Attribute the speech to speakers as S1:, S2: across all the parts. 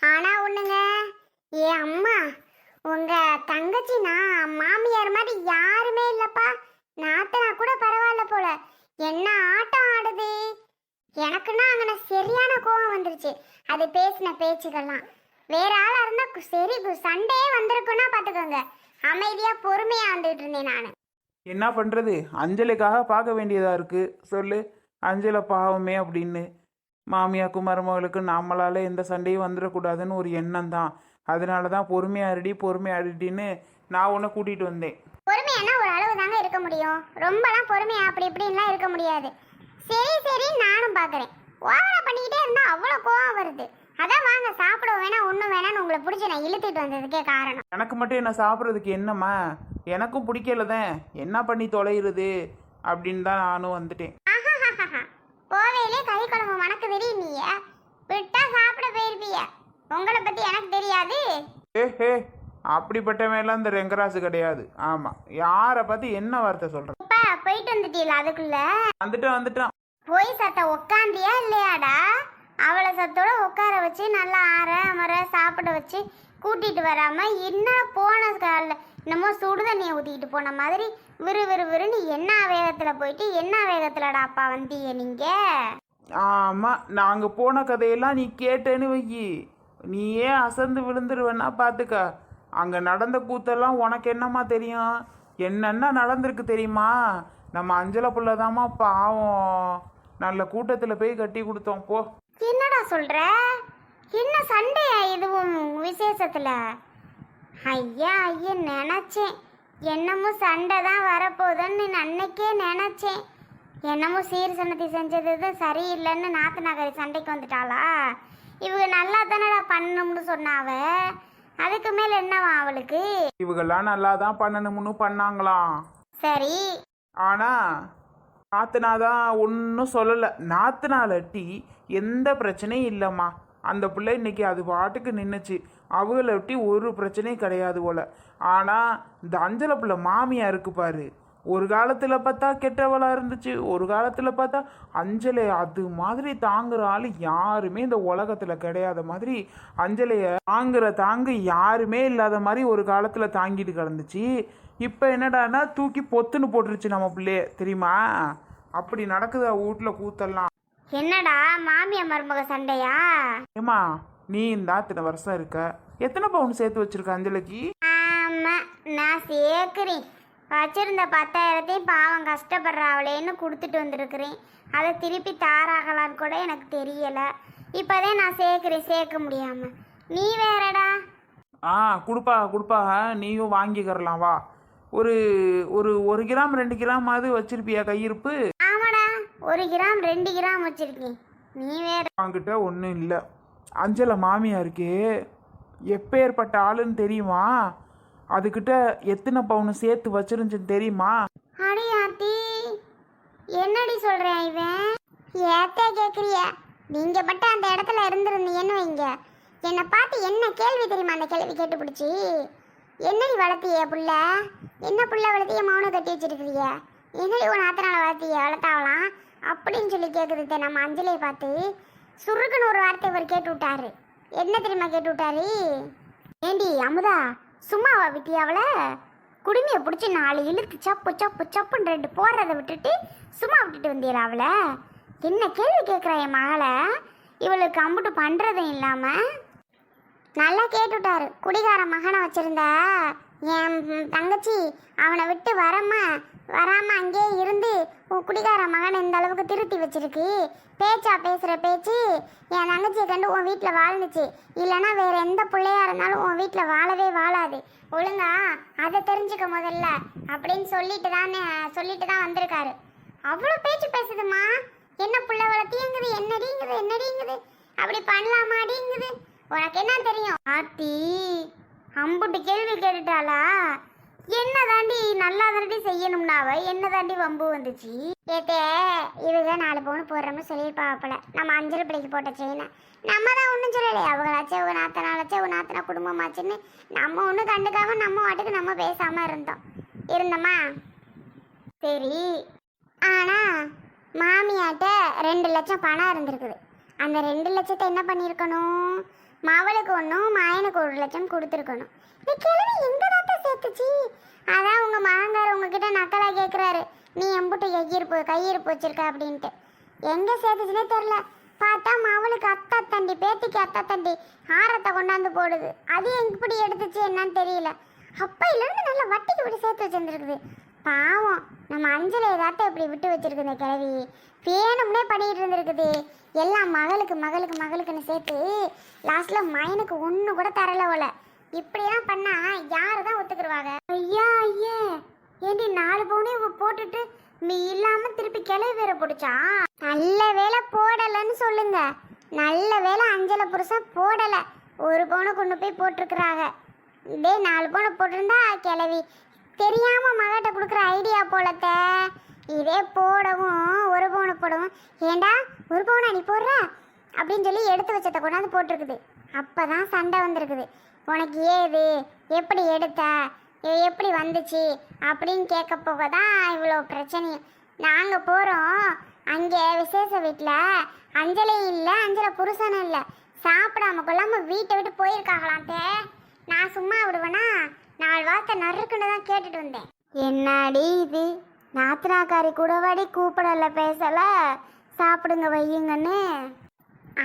S1: ஆனா ஒண்ணுங்க, ஏ அம்மா, உங்க தங்கச்சினா மாமியார் மாதிரி யாருமே இல்லப்பா. நாத்தனா கூட பரவாயில்ல போல. என்ன ஆட்டம் ஆடுது. எனக்குன்னா அங்கே சரியான கோவம் வந்துருச்சு. அது பேசின பேச்சுக்கெல்லாம் வேற ஆளா இருந்தா சரி சண்டையே வந்திருக்குன்னா பாத்துக்கோங்க. அமைதியா பொறுமையா வந்துட்டு இருந்தேன் நான்.
S2: என்ன பண்ணுறது, அஞ்சலிக்காக பார்க்க வேண்டியதாக இருக்குது. சொல்லு, அஞ்சலை பாவமே அப்படின்னு. மாமியாக்கும் மருமகளுக்கு நம்மளால எந்த சண்டையும் வந்துடக்கூடாதுன்னு ஒரு எண்ணம் தான். அதனால தான் பொறுமையாடின்னு நான் உன்னை கூட்டிகிட்டு வந்தேன்.
S1: பொறுமையானா ஒரு அளவு தாங்க இருக்க முடியும். ரொம்பலாம் பொறுமையா அப்படி இப்படின்லாம் இருக்க முடியாது. சரி சரி, நானும் பார்க்குறேன். ஓவரா பண்ணிக்கிட்டே இருந்தா அவ்வளோ கோவம் வருது. அதான் வாங்க சாப்பிட வேணாம் ஒன்றும் வேணாம்னு உங்களை பிடிச்சி நான் இழுத்துட்டு வந்ததுக்கே காரணம்.
S2: எனக்கு மட்டும் என்ன சாப்பிட்றதுக்கு என்னம்மா, எனக்கும் பிடிக்கல தான். என்ன பண்ணி தொலைகிறது அப்படின்னு தான் நானும் வந்துட்டேன்.
S1: கோவையிலே கறி குழம்பு மணக்கு தெரியும். நீய விட்டா சாப்பிட போயிருப்பிய. உங்களை பற்றி எனக்கு தெரியாது.
S2: ஹே, அப்படிப்பட்டவெல்லாம் இந்த ரெங்கராசு கிடையாது. ஆமாம், யாரை பற்றி என்ன வார்த்தை சொல்கிறேன்?
S1: போயிட்டு வந்துட்டீங்களா? அதுக்குள்ள
S2: வந்துட்டான்.
S1: போய் சத்த உக்காந்தியா இல்லையாடா? அவளை சத்தோட உட்கார வச்சு நல்லா ஆற அமர சாப்பிட வச்சு கூட்டிட்டு வராம என்ன போன காலில் என்னமோ சுடு தண்ணியை ஊற்றிக்கிட்டு போன மாதிரி விறுவிறுன்னு என்ன வேகத்தில் போயிட்டு என்ன வேகத்திலடா அப்பா வந்தீங்க நீங்க?
S2: ஆமாம், நாங்கள் போன கதையெல்லாம் நீ கேட்டேன்னு வைக்கி, நீயே அசந்து விழுந்துருவேன்னா பார்த்துக்க. அங்கே நடந்த கூத்தெல்லாம் உனக்கு என்னம்மா தெரியும்? என்னென்ன நடந்திருக்கு தெரியுமா? நம்ம அஞ்சலை புள்ளதாம்மா பாவம். நல்ல கூட்டத்தில் போய் கட்டி கொடுத்தோம். போ.
S1: என்னடா சொல்ற? என்ன சண்டையா இதுவும் விசேஷத்துல? ஐயா நினைச்சேன் என்னமோ சண்டை தான் வரப்போகுதுன்னு அன்னைக்கே நினைச்சேன். என்னமோ சீர் சன்னதி செஞ்சது சரியில்லைன்னு நாத்து நகரி சண்டைக்கு வந்துட்டாளா? இவங்க நல்லா தானடா பண்ணணும்னு சொன்னாவ. அதுக்கு மேல என்னவா அவளுக்கு?
S2: இவங்கெல்லாம் நல்லா தான் பண்ணணும்னு பண்ணாங்களாம்.
S1: சரி,
S2: ஆனா நாத்தனாதான் ஒன்றும் சொல்லலை. நாத்தனாலட்டி எந்த பிரச்சனையும் இல்லைம்மா. அந்த பிள்ளை இன்னைக்கு அது பாட்டுக்கு நின்றுச்சு. அவங்களொட்டி ஒரு பிரச்சனையும் கிடையாது போல. ஆனால் இந்த அஞ்சலை பிள்ளை மாமியா இருக்கு பாரு, ஒரு காலத்தில் பார்த்தா கெட்டவளாக இருந்துச்சு, ஒரு காலத்தில் பார்த்தா அஞ்சலை அது மாதிரி தாங்குற ஆள் யாருமே இந்த உலகத்தில் கிடையாத மாதிரி, அஞ்சலையை தாங்கு யாருமே இல்லாத மாதிரி ஒரு காலத்தில் தாங்கிட்டு கிடந்துச்சு. இப்போ என்னடான்னா தூக்கி பொத்துன்னு போட்டுருச்சு நம்ம பிள்ளைய, தெரியுமா? அப்படி நடக்குது வீட்டில் கூத்தெல்லாம்.
S1: என்னடா மாமியா மருமக சண்டையா?
S2: ஏமா, நீ இந்த இத்தனை வருஷம் இருக்க, எத்தனை பவுன் சேர்த்து வச்சிருக்க அஞ்சலிக்கு?
S1: ஆமா, நான் சேர்க்கிறேன். வச்சிருந்த 10,000 பாவம் கஷ்டப்படுற அவளேன்னு கொடுத்துட்டு வந்திருக்கிறேன். அதை திருப்பி தாராகலான்னு கூட எனக்கு தெரியலை. இப்போதான் நான் சேர்க்க முடியாம. நீ வேறடா.
S2: கொடுப்பா, நீயும் வாங்கிக்கிறலாம். வா, ஒரு ஒரு 1 கிராம் 2 கிராமாவது வச்சிருப்பியா கையிருப்பு?
S1: ஆமாடா, 1 கிராம் 2 கிராம் வச்சிருக்கேன். நீ வேற.
S2: வாங்கிட்ட ஒன்றும் இல்லை. அஞ்சலை மாமியா இருக்கே, எப்பேற்பட்ட ஆளுன்னு தெரியுமா? அதுக்கிட்ட எத்தனை பவுன் சேர்த்து வச்சிருந்துச்சுன்னு தெரியுமா?
S1: அடியாத்தி, என்னடி சொல்றேன் இவன்? ஏத்தே கேட்குறிய? நீங்க மட்டும் அந்த இடத்துல இருந்திருந்தீங்கன்னு வைங்க, என்னை பார்த்து என்ன கேள்வி தெரியுமா? அந்த கேள்வி கேட்டு பிடிச்சி, என்னடி வளர்த்திய புள்ள? என்ன புள்ள வளர்த்திய? மௌனம் கட்டி வச்சிருக்கிறிய? என்னடி உன் ஆத்தனால வளர்த்தாவலாம் அப்படின்னு சொல்லி கேட்குறது நம்ம அஞ்சலியை பார்த்து. சுருக்குன்னு ஒரு வார்த்தை இவர் கேட்டு விட்டாரு. என்ன தெரியுமா கேட்டு விட்டாரு? ஏண்டி அமுதா, சும்மாவா விட்டி அவளை? குடுமையை பிடிச்சி 4 இழுத்து சப்புன்னு 2 போடுறதை விட்டுட்டு சும்மா விட்டுட்டு வந்தீரா அவளை? என்ன கேள்வி கேட்குற என் மகளை? இவளுக்கு அம்புட்டு பண்ணுறதும் இல்லாமல் நல்லா கேட்டுவிட்டாரு. குடிகார மகனை வச்சிருந்தா என் தங்கச்சி அவனை விட்டு வராமல் அங்கேயே இருந்து உன் குடிகார மகனை இந்த அளவுக்கு திருத்தி வச்சிருக்கு. பேசுகிற பேச்சு என் தங்கச்சியை கண்டு உன் வீட்டில் வாழ்ந்துச்சு. இல்லைன்னா வேற எந்த பிள்ளையா இருந்தாலும் உன் வீட்டில் வாழவே வாழாது. ஒழுங்கா அதை தெரிஞ்சுக்க முதல்ல அப்படின்னு சொல்லிட்டு தான் வந்திருக்காரு. அவ்வளோ பேச்சு பேசுதுமா. என்ன புள்ள வளர்த்திங்குது, என்னடிங்குது, அப்படி பண்ணலாமாடிங்குது. உனக்கு என்ன தெரியும்? ஆத்தி அம்புட்டு கேள்வி கேட்டுட்டாளா? என்ன தாண்டி நல்லா தாண்டி செய்யணும்னாவ, என்ன தாண்டி வம்பு வந்துச்சு? ஏத்தே, இவங்க 4 பவுன் போடுறோம்னு சொல்லியிருப்பாப்பல. நம்ம அஞ்சல் பிள்ளைக்கு போட்ட செயினை நம்ம தான் ஒன்றும் சொல்லலையே. அவங்களாச்சே ஒரு நாத்தனா குடும்பமாச்சுன்னு நம்ம ஒன்றும் கண்டுக்காம நம்ம வாட்டுக்கு நம்ம பேசாமல் இருந்தோமா? சரி, ஆனால் மாமியாட்ட 2 லட்சம் பணம் இருந்திருக்குது. அந்த 2 லட்சத்தை என்ன பண்ணியிருக்கணும்? மவளுக்கு ஒன்றும் மாயனுக்கு 1,00,000 கொடுத்துருக்கணும். இந்த கிழமை எங்க தாத்தா சேர்த்துச்சு? அதான் உங்க மாங்கார உங்ககிட்ட நக்கலா கேட்குறாரு, நீ எம்புட்டு கையிருப்பு வச்சிருக்க அப்படின்ட்டு. எங்க சேர்த்துச்சுன்னே தெரில. பார்த்தா மவளுக்கு அத்தா தண்டி, பேத்திக்கு அத்தா தண்டி ஆரத்தை கொண்டாந்து போடுது. அது எப்படி எடுத்துச்சு என்னன்னு தெரியல. அப்பையிலேருந்து நல்லா வட்டிக்கு விட்டு சேர்த்து வச்சிருந்துருக்குது. பாவம் நம்ம அஞ்சலை ஏதாட்டம் இப்படி விட்டு வச்சிருக்கு இந்த கிழவி. வேணும்னே பண்ணிட்டு இருந்திருக்குது. எல்லாம் மகளுக்குன்னு சேர்த்து லாஸ்ட்ல மயனுக்கு ஒன்று கூட தரல போல. இப்படியெல்லாம் பண்ணா யாரு தான் ஒத்துக்குருவாங்க? ஐயா ஏண்டி 4 பவுனையும் போட்டுட்டு நீ இல்லாம திருப்பி கிளவி வேற போடுச்சா? நல்ல வேலை போடலன்னு சொல்லுங்க. நல்ல வேலை அஞ்சலை புருஷன் போடல. 1 பவுனை கொண்டு போய் போட்டிருக்கிறாங்க. இதே 4 பவுனை போட்டிருந்தா கிளவி தெரியாம மகிட்ட கொடுக்குற ஐடியா போலத்த. இதே போடவும் 1 பவுனை போடவும், ஏண்டா 1 பவுனா நீ போடுற அப்படின்னு சொல்லி எடுத்து வச்சதை கொண்டாந்து போட்டிருக்குது. அப்பதான் சண்டை வந்திருக்குது. உனக்கு ஏது, எப்படி எடுத்த, எப்படி வந்துச்சு அப்படின்னு கேட்க போக தான் இவ்வளோ பிரச்சனையும். நாங்கள் போகிறோம் அங்கே விசேஷ வீட்டில் அஞ்சலையும் இல்லை, அஞ்சலை புருஷனும் இல்லை. சாப்பிடாம கொள்ளாமல் வீட்டை விட்டு போயிருக்காங்களான்ட்டே. நான் சும்மா விடுவேனா? 4 வார்த்தை நறுக்குன்னு தான் கேட்டுட்டு வந்தேன். என்னடி இது, நாத்தனாக்காரி கூடவாடி கூப்பிடல, பேசலை, சாப்பிடுங்க வையுங்கன்னு.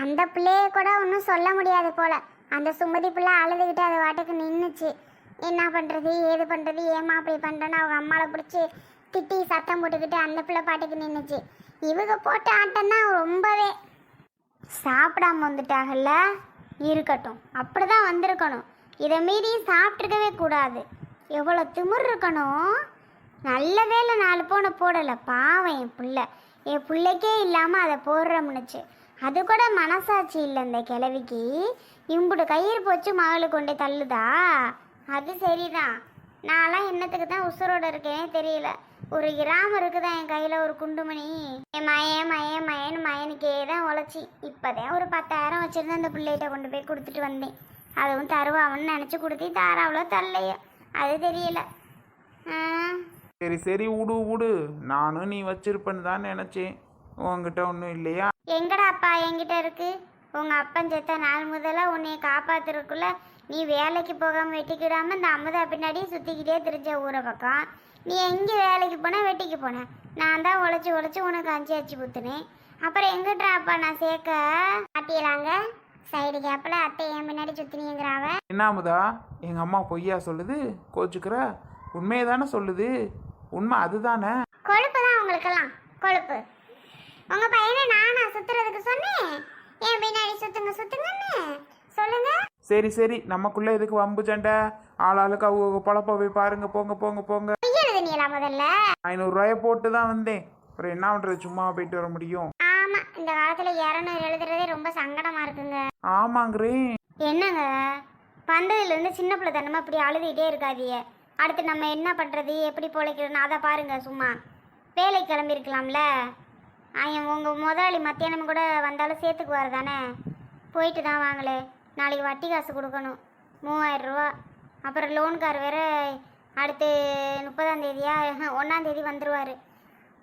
S1: அந்த பிள்ளைய கூட ஒன்றும் சொல்ல முடியாது போல. அந்த சுமதி பிள்ளை அழுதுகிட்டு அது வாட்டுக்கு நின்றுச்சு. என்ன பண்ணுறது, ஏது பண்ணுறது, ஏமா அப்படி பண்ணுறேன்னு அவங்க அம்மாவை பிடிச்சி திட்டி சத்தம் போட்டுக்கிட்டு அந்த பிள்ளை பாட்டுக்கு நின்றுச்சு. இவங்க போட்ட ஆட்டம் தான் ரொம்பவே. சாப்பிடாம வந்துட்டாங்கல்ல, இருக்கட்டும், அப்படி தான் வந்திருக்கணும். இதை மீறி சாப்பிட்ருக்கவே கூடாது. எவ்வளோ திமிர் இருக்கணும். நல்ல வேலை 4 பவுனை போடலை. பாவம் என் பிள்ளைக்கே இல்லாமல் அதை போடுறோம்னுச்சு. அது கூட மனசாட்சி இல்லை இந்த கிழவிக்கு. இம்புடு கயிறு போச்சு மகளுக்கு கொண்டே தள்ளுதா? அது சரிதான். நான்லாம் என்னத்துக்கு தான் உசுரோடு இருக்கேனே தெரியல. ஒரு கிராமம் இருக்குதான் என் கையில், ஒரு குண்டுமணி. என் மயன்னு மயனுக்கே தான் உழைச்சி. இப்போதான் ஒரு 10,000 வச்சுருந்து அந்த பிள்ளைகிட்ட கொண்டு போய் கொடுத்துட்டு வந்தேன். அதுவும் தருவான்னு நினச்சி கொடுத்தி தாராவளோ தள்ளையோ அது தெரியல.
S2: சரி விடு. நானும் நீ வச்சிருப்பேன்னு தான் நினச்சேன். உங்ககிட்ட ஒன்றும் இல்லையா?
S1: எங்கடா அப்பா என்கிட்ட இருக்கு. உங்கள் அப்பன் செத்த நாள் முதல்ல உன்னைய காப்பாத்துறதுக்குள்ள நீ வேலைக்கு போகாமல் வெட்டிக்கிடாமல் இந்த அமுதா பின்னாடியே சுற்றிக்கிட்டே திரிஞ்ச ஊரை பக்கம். நீ எங்கே வேலைக்கு போன, வெட்டிக்கு போனேன். நான் தான் உழைச்சி உனக்கு 5 அச்சு ஊற்றுனேன். அப்புறம் எங்கிட்டா அப்பா நான் சேர்க்க மாட்டியலாங்க? சைடு கேப்பில் அத்தை என் பின்னாடி சுற்றினீங்கிறாவ.
S2: என்ன அமுதா, எங்கள் அம்மா பொய்யா சொல்லுது? கோச்சுக்கிற? உண்மையை தானே சொல்லுது. உண்மை அதுதானே.
S1: கொழுப்பு தான் உங்களுக்கெல்லாம் கொழுப்பு. உங்கள் பையனை நானா சுற்றுறதுக்கு சொன்னேன்? என் பின்னாடி சுத்துங்கன்னு சொல்லுங்க.
S2: சரி நமக்குள்ள எதுக்கு வம்பு சண்டை? ஆளாளுக்கு அவங்க பொழப்ப போய் பாருங்க. போங்க.
S1: நீங்களா முதல்ல
S2: 500 ரூபாய போட்டு தான் வந்தேன். அப்புறம் என்ன பண்றது, சும்மா போயிட்டு வர முடியும்?
S1: ஆமா, இந்த காலத்துல 200 எழுதுறதே ரொம்ப சங்கடமா இருக்குங்க.
S2: ஆமாங்கிறேன்.
S1: என்னங்க வந்ததுலேருந்து சின்ன பிள்ளை தனமா இப்படி அழுதுகிட்டே இருக்காதியே. அடுத்து நம்ம என்ன பண்றது, எப்படி பொழைக்கிறோன்னு அதை பாருங்க. சும்மா வேலைக்கு கிளம்பியிருக்கலாம்ல. உங்கள் முதலாளி மத்தியானம் கூட வந்தாலும் சேர்த்துக்குவார் தானே. போயிட்டு தான் வாங்களே. நாளைக்கு வட்டி காசு கொடுக்கணும் 3000 ரூபா. அப்புறம் லோன்கார் வேற அடுத்து 30ஆம் தேதியா 1ஆம் தேதி வந்துடுவார்.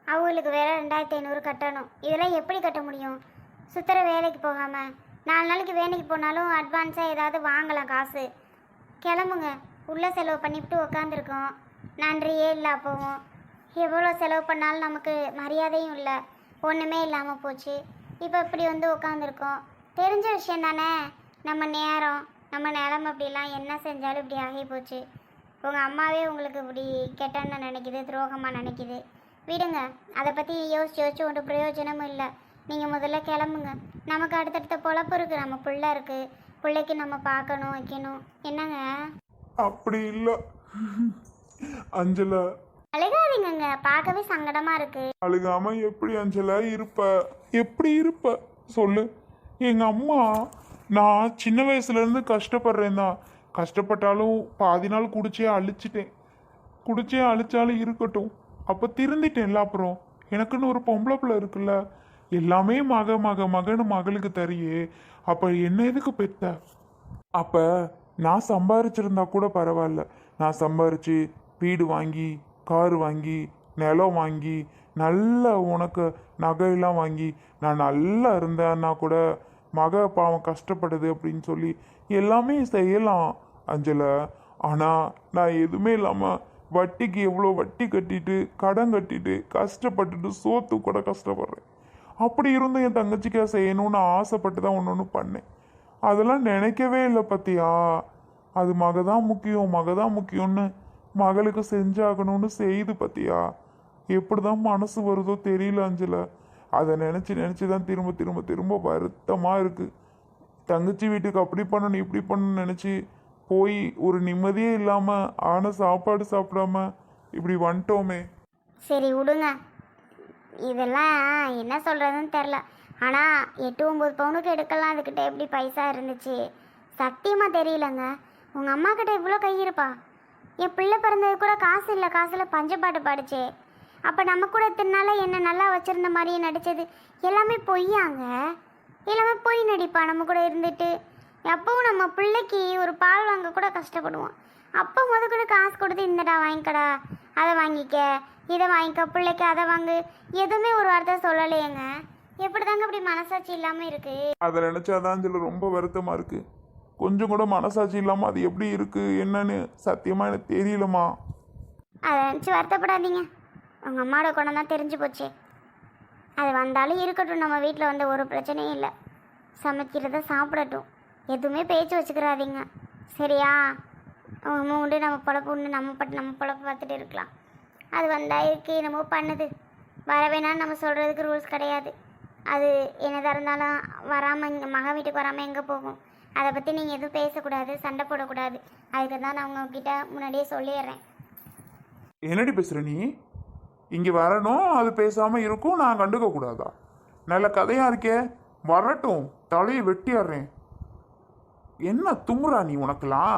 S1: அவங்களுக்கு வேற 2500 கட்டணும். இதெல்லாம் எப்படி கட்ட முடியும் சுத்தர வேலைக்கு போகாமல்? 4 நாளைக்கு வேலைக்கு போனாலும் அட்வான்ஸாக ஏதாவது வாங்கலாம் காசு. கிளம்புங்க. உள்ள செலவு பண்ணிவிட்டு உக்காந்துருக்கோம். நன்றியே இல்லை. அப்போவும் எவ்வளோ செலவு பண்ணாலும் நமக்கு மரியாதையும் இல்லை, ஒன்றுமே இல்லாமல் போச்சு. இப்போ இப்படி வந்து உட்காந்துருக்கோம். தெரிஞ்ச விஷயம் தானே. நம்ம நேரம், நம்ம நிலமை அப்படிலாம் என்ன செஞ்சாலும் இப்படி ஆகி போச்சு. உங்கள் அம்மாவே உங்களுக்கு இப்படி கெட்டன்னு நினைக்குது, துரோகமாக நினைக்குது. விடுங்க, அதை பற்றி யோசிச்சு ஒன்று பிரயோஜனமும் இல்லை. நீங்கள் முதல்ல கிளம்புங்க. நமக்கு அடுத்தடுத்த பொழப்பு இருக்குது, நம்ம பிள்ளை இருக்குது. பிள்ளைக்கு நம்ம பார்க்கணும், வைக்கணும். என்னங்க?
S3: அப்படி இல்லை அஞ்சலா,
S1: அழுகாதீங்க, பார்க்கவே சங்கடமாக இருக்குது.
S3: அழுகாம எப்படி அஞ்சலா எப்படி இருப்ப சொல்லு. எங்கள் அம்மா, நான் சின்ன வயசுலேருந்து கஷ்டப்படுறேன் தான். கஷ்டப்பட்டாலும் பாதி நாள் குடிச்சே அழிச்சாலும் இருக்கட்டும். அப்போ திருந்திட்டேன்ல. அப்புறம் எனக்குன்னு ஒரு பொம்பளை பிள்ளை இருக்குல்ல. எல்லாமே மகன்னு மகளுக்கு தரியே. அப்போ என்ன எதுக்கு பெத்த? அப்போ நான் சம்பாரிச்சிருந்தா கூட பரவாயில்ல. நான் சம்பாரிச்சு வீடு வாங்கி, கார் வாங்கி, நிலம் வாங்கி, நல்ல உனக்கு நகையெல்லாம் வாங்கி நான் நல்லா இருந்தேன்னா கூட மக பாவம் கஷ்டப்படுது அப்படின்னு சொல்லி எல்லாமே செய்யலாம் அஞ்சலை. ஆனால் நான் எதுவுமே இல்லாமல் வட்டிக்கு எவ்வளோ வட்டி கட்டிட்டு கடன் கட்டிட்டு கஷ்டப்பட்டுட்டு சோத்து கூட கஷ்டப்படுறேன். அப்படி இருந்தும் என் தங்கச்சிக்கா செய்யணும்னு ஆசைப்பட்டு தான் ஒன்று ஒன்று பண்ணேன். அதெல்லாம் நினைக்கவே இல்லை பத்தியா. அது மக தான் முக்கியம் மக தான் முக்கியம்னு மகளுக்கு செஞ்சாகணும்னு செய்து பத்தியா. எப்படி தான் மனசு வருதோ தெரியல அஞ்சல. அதை நினச்சி தான் திரும்ப திரும்ப திரும்ப வருத்தமாக இருக்குது. தங்கச்சி வீட்டுக்கு அப்படி பண்ணணும் இப்படி பண்ணணும்னு நினச்சி போய் ஒரு நிம்மதியே இல்லாமல் ஆன சாப்பாடு சாப்பிடாம இப்படி வந்துட்டோமே.
S1: சரி விடுங்க, இதெல்லாம் என்ன சொல்கிறதுன்னு தெரில. ஆனால் 8-9 பவுனுக்கு எடுக்கலாம், அதுக்கிட்ட எப்படி பைசா இருந்துச்சு சத்தியமாக தெரியலங்க. உங்கள் அம்மா கிட்ட இவ்வளோ கை இருப்பா? என் பிள்ளை பிறந்தது கூட காசு இல்லை, காசில் பஞ்சப்பாட்டு பாடுச்சே. அப்போ நம்ம கூட தின்னால என்ன நல்லா வச்சுருந்த மாதிரியே நடித்தது எல்லாமே பொய்யாங்க. எல்லாமே பொய் நடிப்பா. நம்ம கூட இருந்துட்டு எப்பவும் நம்ம பிள்ளைக்கு ஒரு பால் வாங்க கூட கஷ்டப்படுவோம். அப்போ கூட காசு கொடுத்து இந்தடா வாங்கிக்கடா, அதை வாங்கிக்க, இதை வாங்கிக்க, பிள்ளைக்கு அதை வாங்கு, எதுவுமே ஒரு வார்த்தை சொல்லலையேங்க. எப்படி தாங்க இப்படி மனசாட்சி இல்லாமல் இருக்குது?
S3: அதை நினச்சாதான் சில ரொம்ப வருத்தமாக இருக்குது. கொஞ்சம் கூட மனசாட்சி இல்லாமல் அது எப்படி இருக்குது என்னன்னு சத்தியமாக எனக்கு தெரியலம்மா.
S1: அதை நினச்சி வருத்தப்படாதீங்க. உங்கள் அம்மாவோட குணம் தான் தெரிஞ்சு போச்சே. அது வந்தாலும் இருக்கட்டும், நம்ம வீட்டில் வந்து ஒரு பிரச்சனையும் இல்லை. சமைக்கிறத சாப்பிடட்டும், எதுவுமே பேச்சு வச்சுக்கிறாதீங்க சரியா? நம்ம உண்டு நம்ம பொழப்பு உண்டு, நம்ம பொழப்பு பார்த்துட்டு இருக்கலாம். அது வந்தால் இருக்கு நம்ம பண்ணுது, வர வேணான்னு நம்ம சொல்கிறதுக்கு ரூல்ஸ் கிடையாது. அது என்னதாக இருந்தாலும் வராமல் இங்கே மகன் வீட்டுக்கு வராமல் எங்கே போகும்? அதை பற்றி நீங்கள் எதுவும் பேசக்கூடாது, சண்டை போடக்கூடாது. அதுக்கு தான் நான் உங்ககிட்ட முன்னாடியே சொல்லிடுறேன்.
S3: என்னடி பேசுகிற நீ? இங்கே வரணும், அது பேசாமல் இருக்கும், நான் கண்டுக்க கூடாதா? நல்ல கதையாக இருக்கே, வரட்டும், தலையை வெட்டிடுறேன். என்ன தும்முறா நீ? உனக்கெல்லாம்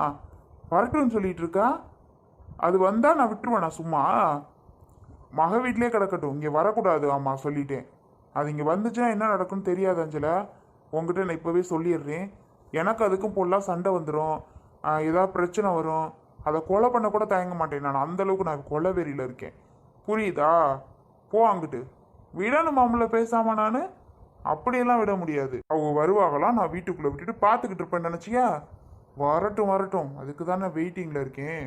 S3: வரட்டும்னு சொல்லிட்டு இருக்கா? அது வந்தால் நான் விட்டுருவேன். நான் சும்மா மக வீட்டிலே கிடக்கட்டும், இங்கே வரக்கூடாது. ஆமாம் சொல்லிட்டேன். அது இங்கே வந்துச்சுன்னா என்ன நடக்கும்னு தெரியாது அஞ்சல. உங்ககிட்ட நான் இப்போவே சொல்லிடுறேன். எனக்கு அதுக்கும் பொருளாக சண்டை வந்துடும், ஏதாவது பிரச்சனை வரும். அதை கொலை பண்ண கூட தயங்க மாட்டேன் நான். அந்தளவுக்கு நான் கொலை வெறியில் இருக்கேன், புரியுதா? போ அங்கிட்டு. விடணும் மாமல்ல பேசாமல் நான் அப்படியெல்லாம் விட முடியாது. அவங்க வருவாங்களாம், நான் வீட்டுக்குள்ளே விட்டுட்டு பார்த்துக்கிட்டு இருப்பேன்னு நினச்சியா? வரட்டும் வரட்டும், அதுக்கு தான் நான் வெயிட்டிங்கில் இருக்கேன்.